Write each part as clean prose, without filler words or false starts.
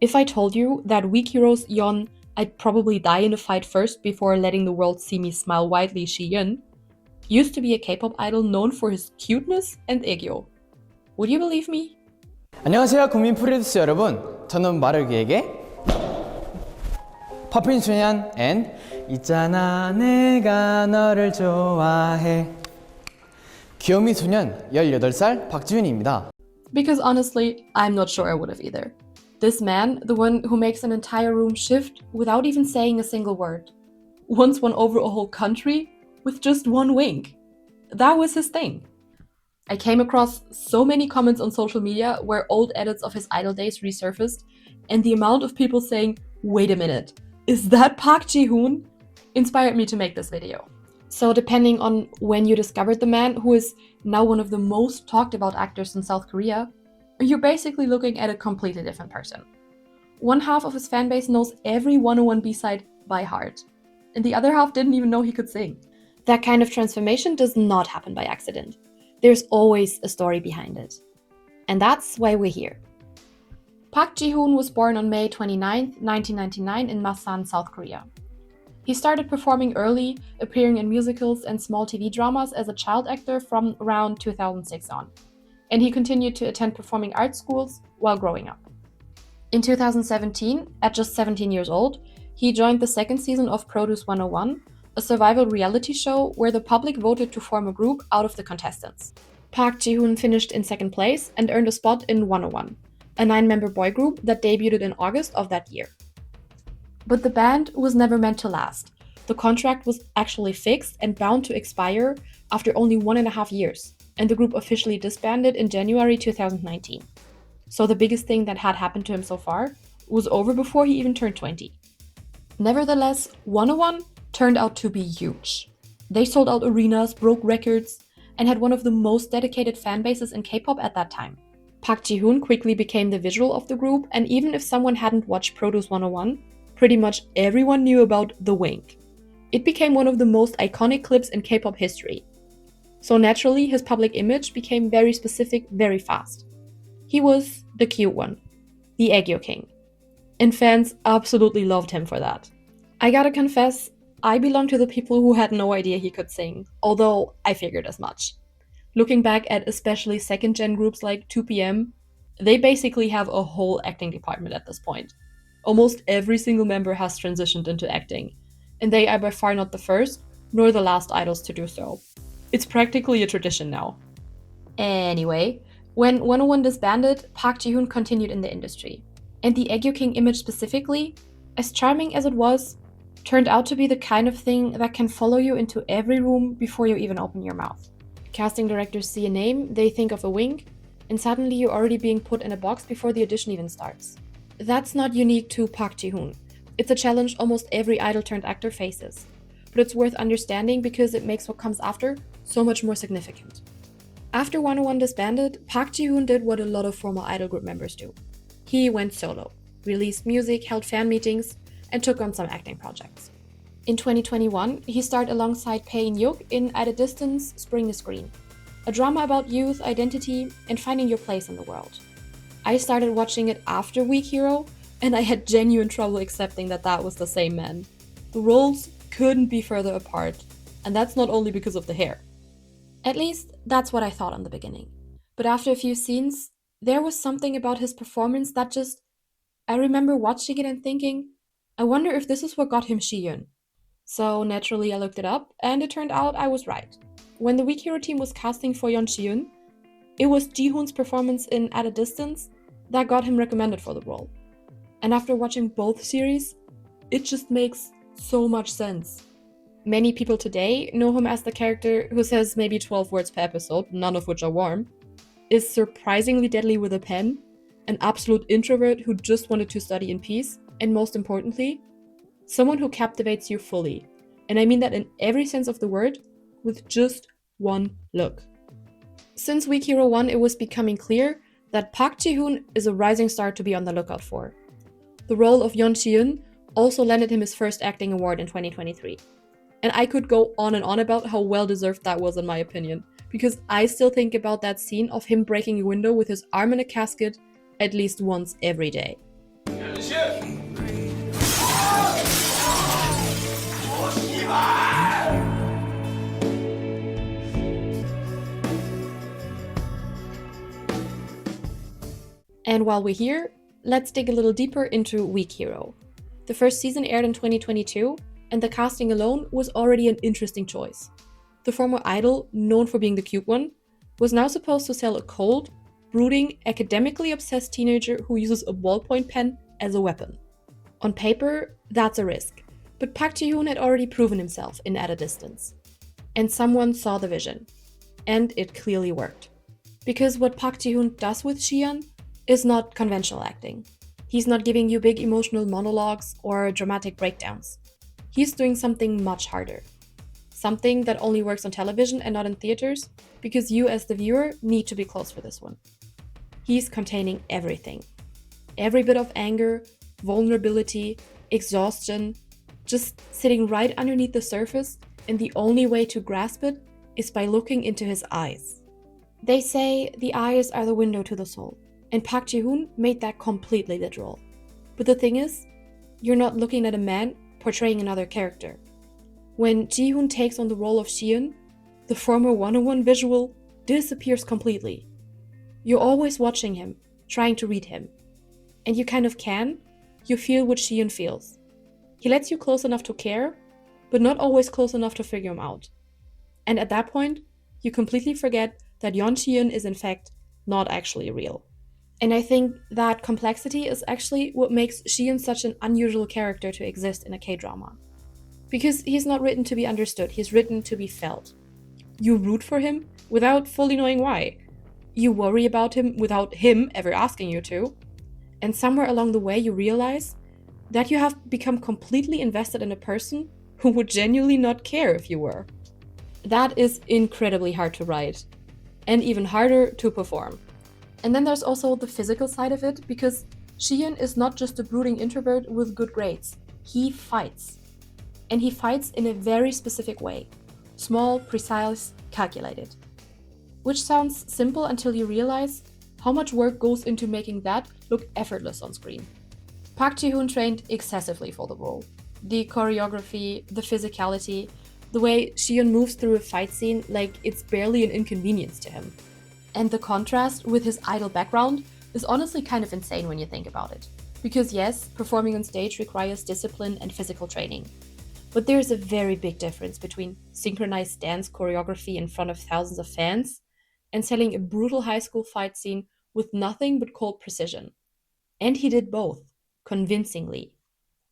If I told you that Weak Heros Yeon I'd probably die in a fight first before letting the world see me smile widely, Si-eun used to be a K-pop idol known for his cuteness and aegyo. Would you believe me? 안녕하세요 국민 프로듀스 여러분. 저는 마르기에게 퍼핀 준현 and 있잖아 내가 너를 좋아해 귀요미 소년 18살 박지훈입니다. Because honestly, I'm not sure I would have either. This man, the one who makes an entire room shift without even saying a single word, once won over a whole country with just one wink. That was his thing. I came across so many comments on social media where old edits of his idol days resurfaced, and the amount of people saying, "Wait a minute, is that Park Jihoon?" inspired me to make this video. So depending on when you discovered the man, who is now one of the most talked about actors in South Korea, you're basically looking at a completely different person. One half of his fanbase knows every 101 B-side by heart, and the other half didn't even know he could sing. That kind of transformation does not happen by accident. There's always a story behind it. And that's why we're here. Park Jihoon was born on May 29, 1999 in Masan, South Korea. He started performing early, appearing in musicals and small TV dramas as a child actor from around 2006 on. And he continued to attend performing arts schools while growing up. In 2017, at just 17 years old, he joined the second season of Produce 101, a survival reality show where the public voted to form a group out of the contestants. Park Jihoon finished in second place and earned a spot in 101, a 9-member boy group that debuted in August of that year. But the band was never meant to last. The contract was actually fixed and bound to expire after only 1.5 years, and the group officially disbanded in January 2019. So the biggest thing that had happened to him so far was over before he even turned 20. Nevertheless, 101 turned out to be huge. They sold out arenas, broke records, and had one of the most dedicated fan bases in K-pop at that time. Park Jihoon quickly became the visual of the group, and even if someone hadn't watched Produce 101, pretty much everyone knew about The Wink. It became one of the most iconic clips in K-pop history. So naturally, his public image became very specific very fast. He was the cute one, the aegyo king. And fans absolutely loved him for that. I gotta confess, I belong to the people who had no idea he could sing, although I figured as much. Looking back at especially second-gen groups like 2PM, they basically have a whole acting department at this point. Almost every single member has transitioned into acting, and they are by far not the first, nor the last idols to do so. It's practically a tradition now. Anyway, when 101 disbanded, Park Jihoon continued in the industry. And the aegyo king image specifically, as charming as it was, turned out to be the kind of thing that can follow you into every room before you even open your mouth. Casting directors see a name, they think of a wink, and suddenly you're already being put in a box before the audition even starts. That's not unique to Park Jihoon. It's a challenge almost every idol-turned-actor faces. But it's worth understanding because it makes what comes after so much more significant. After 101 disbanded, Park Jihoon did what a lot of former idol group members do. He went solo, released music, held fan meetings, and took on some acting projects. In 2021, he starred alongside Pae-in-yuk in At a Distance, Spring is Green, a drama about youth, identity, and finding your place in the world. I started watching it after Weak Hero, and I had genuine trouble accepting that that was the same man. The roles couldn't be further apart, and that's not only because of the hair. At least, that's what I thought in the beginning. But after a few scenes, there was something about his performance that just... I remember watching it and thinking, I wonder if this is what got him Si-eun. So naturally I looked it up, and it turned out I was right. When the Weak Hero team was casting for Yeon Si-eun, it was Jihoon's performance in At a Distance that got him recommended for the role. And after watching both series, it just makes so much sense. Many people today know him as the character who says maybe 12 words per episode, none of which are warm, is surprisingly deadly with a pen, an absolute introvert who just wanted to study in peace, and most importantly, someone who captivates you fully. And I mean that in every sense of the word, with just one look. Since Weak Hero 1, it was becoming clear that Park Jihoon is a rising star to be on the lookout for. The role of Yeon Si-eun also landed him his first acting award in 2023. And I could go on and on about how well deserved that was in my opinion, because I still think about that scene of him breaking a window with his arm in a casket at least once every day. And while we're here, let's dig a little deeper into Weak Hero. The first season aired in 2022, and the casting alone was already an interesting choice. The former idol, known for being the cute one, was now supposed to sell a cold, brooding, academically obsessed teenager who uses a ballpoint pen as a weapon. On paper, that's a risk, but Park Jihoon had already proven himself in At a Distance. And someone saw the vision. And it clearly worked. Because what Park Jihoon does with Si-eun is not conventional acting. He's not giving you big emotional monologues or dramatic breakdowns. He's doing something much harder. Something that only works on television and not in theaters, because you as the viewer need to be close for this one. He's containing everything. Every bit of anger, vulnerability, exhaustion, just sitting right underneath the surface, and the only way to grasp it is by looking into his eyes. They say the eyes are the window to the soul, and Park Jihoon made that completely literal. But the thing is, you're not looking at a man portraying another character. When Jihoon takes on the role of Si-eun, the former one-on-one visual disappears completely. You're always watching him, trying to read him. And you kind of can. You feel what Si-eun feels. He lets you close enough to care, but not always close enough to figure him out. And at that point, you completely forget that Yeon Si-eun is in fact not actually real. And I think that complexity is actually what makes Si-eun such an unusual character to exist in a K-drama. Because he's not written to be understood, he's written to be felt. You root for him without fully knowing why. You worry about him without him ever asking you to. And somewhere along the way you realize that you have become completely invested in a person who would genuinely not care if you were. That is incredibly hard to write, and even harder to perform. And then there's also the physical side of it, because Si-eun is not just a brooding introvert with good grades. He fights. And he fights in a very specific way. Small, precise, calculated. Which sounds simple until you realize how much work goes into making that look effortless on screen. Park Jihoon trained excessively for the role. The choreography, the physicality, the way Si-eun moves through a fight scene like it's barely an inconvenience to him. And the contrast with his idol background is honestly kind of insane when you think about it. Because yes, performing on stage requires discipline and physical training. But there's a very big difference between synchronized dance choreography in front of thousands of fans and selling a brutal high school fight scene with nothing but cold precision. And he did both, convincingly.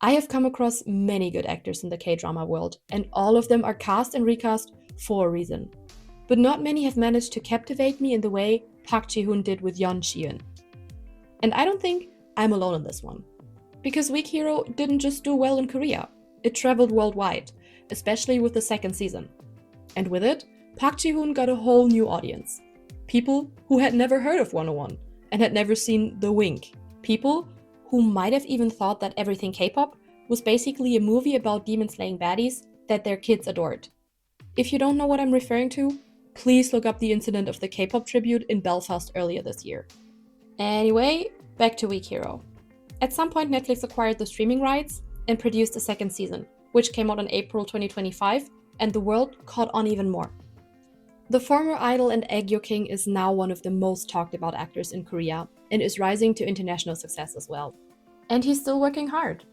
I have come across many good actors in the K-drama world, and all of them are cast and recast for a reason. But not many have managed to captivate me in the way Park Jihoon did with Yeon Si-eun. And I don't think I'm alone in this one. Because Weak Hero didn't just do well in Korea. It traveled worldwide, especially with the second season. And with it, Park Jihoon got a whole new audience. People who had never heard of 101 and had never seen The Wink. People who might have even thought that everything K-pop was basically a movie about demon-slaying baddies that their kids adored. If you don't know what I'm referring to, please look up the incident of the K-pop tribute in Belfast earlier this year. Anyway, back to Weak Hero. At some point, Netflix acquired the streaming rights and produced a second season, which came out in April 2025, and the world caught on even more. The former idol and aegyo king is now one of the most talked about actors in Korea and is rising to international success as well. And he's still working hard.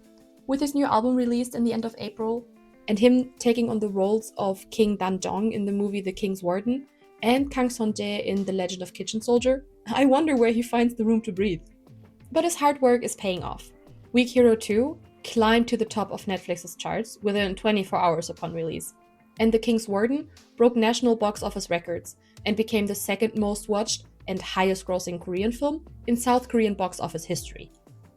With his new album released in the end of April, and him taking on the roles of King Dan-jong in the movie The King's Warden and Kang Son-jae in The Legend of Kitchen Soldier, I wonder where he finds the room to breathe. But his hard work is paying off. Weak Hero 2 climbed to the top of Netflix's charts within 24 hours upon release. And The King's Warden broke national box office records and became the second most watched and highest grossing Korean film in South Korean box office history.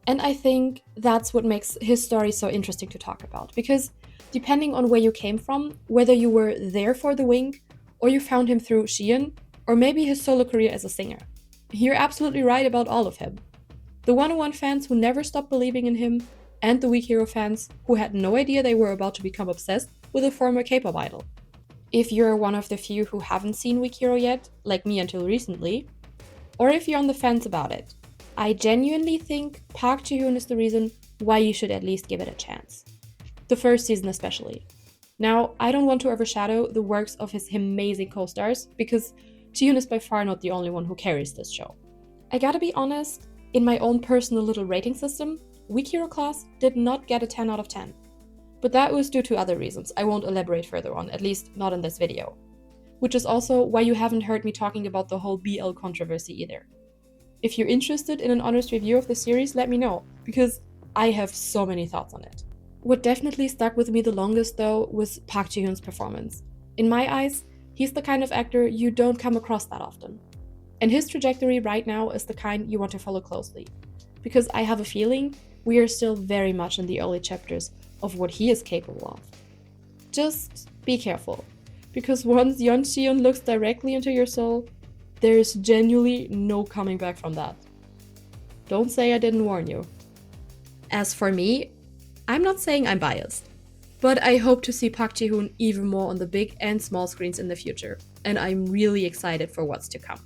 And I think that's what makes his story so interesting to talk about, because depending on where you came from, whether you were there for The Wink, or you found him through Si-eun, or maybe his solo career as a singer, you're absolutely right about all of him. The 101 fans who never stopped believing in him, and the Weak Hero fans who had no idea they were about to become obsessed with a former K-pop idol. If you're one of the few who haven't seen Weak Hero yet, like me until recently, or if you're on the fence about it, I genuinely think Park Jihoon is the reason why you should at least give it a chance. The first season especially. Now, I don't want to overshadow the works of his amazing co-stars, because Jihoon is by far not the only one who carries this show. I gotta be honest, In my own personal little rating system, Weak Hero class did not get a 10 out of 10. But that was due to other reasons I won't elaborate further on, at least not in this video. Which is also why you haven't heard me talking about the whole BL controversy either. If you're interested in an honest review of the series, let me know, because I have so many thoughts on it. What definitely stuck with me the longest though was Park Ji-hoon's performance. In my eyes, he's the kind of actor you don't come across that often. And his trajectory right now is the kind you want to follow closely, because I have a feeling we are still very much in the early chapters of what he is capable of. Just be careful, because once Si-eun looks directly into your soul, there is genuinely no coming back from that. Don't say I didn't warn you. As for me, I'm not saying I'm biased, but I hope to see Park Ji-hoon even more on the big and small screens in the future, and I'm really excited for what's to come.